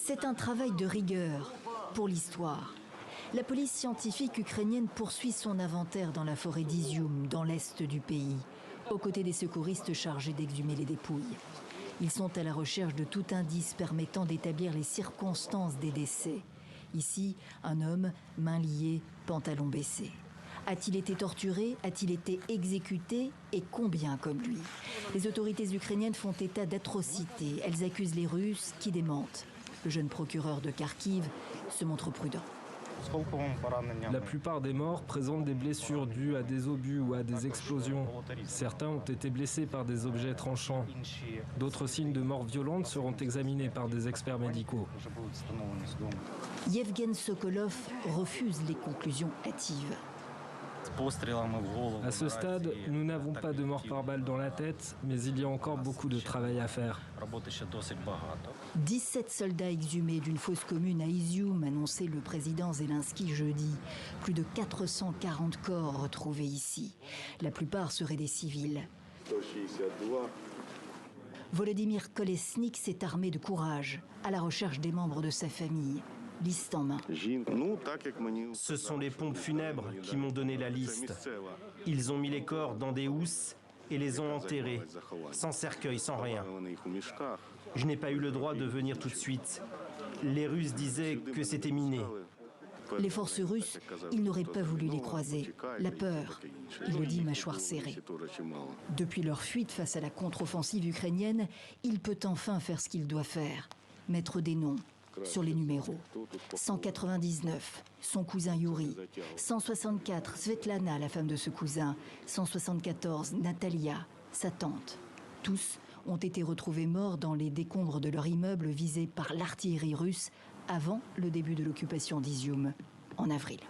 C'est un travail de rigueur pour l'histoire. La police scientifique ukrainienne poursuit son inventaire dans la forêt d'Izium, dans l'est du pays, aux côtés des secouristes chargés d'exhumer les dépouilles. Ils sont à la recherche de tout indice permettant d'établir les circonstances des décès. Ici, un homme, mains liées, pantalon baissé. A-t-il été torturé? A-t-il été exécuté? Et combien comme lui? Les autorités ukrainiennes font état d'atrocités. Elles accusent les Russes qui démentent. Le jeune procureur de Kharkiv se montre prudent. La plupart des morts présentent des blessures dues à des obus ou à des explosions. Certains ont été blessés par des objets tranchants. D'autres signes de mort violente seront examinés par des experts médicaux. Yevgen Sokolov refuse les conclusions hâtives. À ce stade, nous n'avons pas de mort par balle dans la tête, mais il y a encore beaucoup de travail à faire. 17 soldats exhumés d'une fosse commune à Izium, annonçait le président Zelensky jeudi. Plus de 440 corps retrouvés ici. La plupart seraient des civils. Volodymyr Kolesnik s'est armé de courage, à la recherche des membres de sa famille. Liste en main. Ce sont les pompes funèbres qui m'ont donné la liste. Ils ont mis les corps dans des housses et les ont enterrés, sans cercueil, sans rien. Je n'ai pas eu le droit de venir tout de suite. Les Russes disaient que c'était miné. Les forces russes, ils n'auraient pas voulu les croiser. La peur, il le dit mâchoire serrée. Depuis leur fuite face à la contre-offensive ukrainienne, il peut enfin faire ce qu'il doit faire, mettre des noms sur les numéros. 199, son cousin Yuri. 164, Svetlana, la femme de ce cousin. 174, Natalia, sa tante. Tous ont été retrouvés morts dans les décombres de leur immeuble visé par l'artillerie russe avant le début de l'occupation d'Izium, en avril.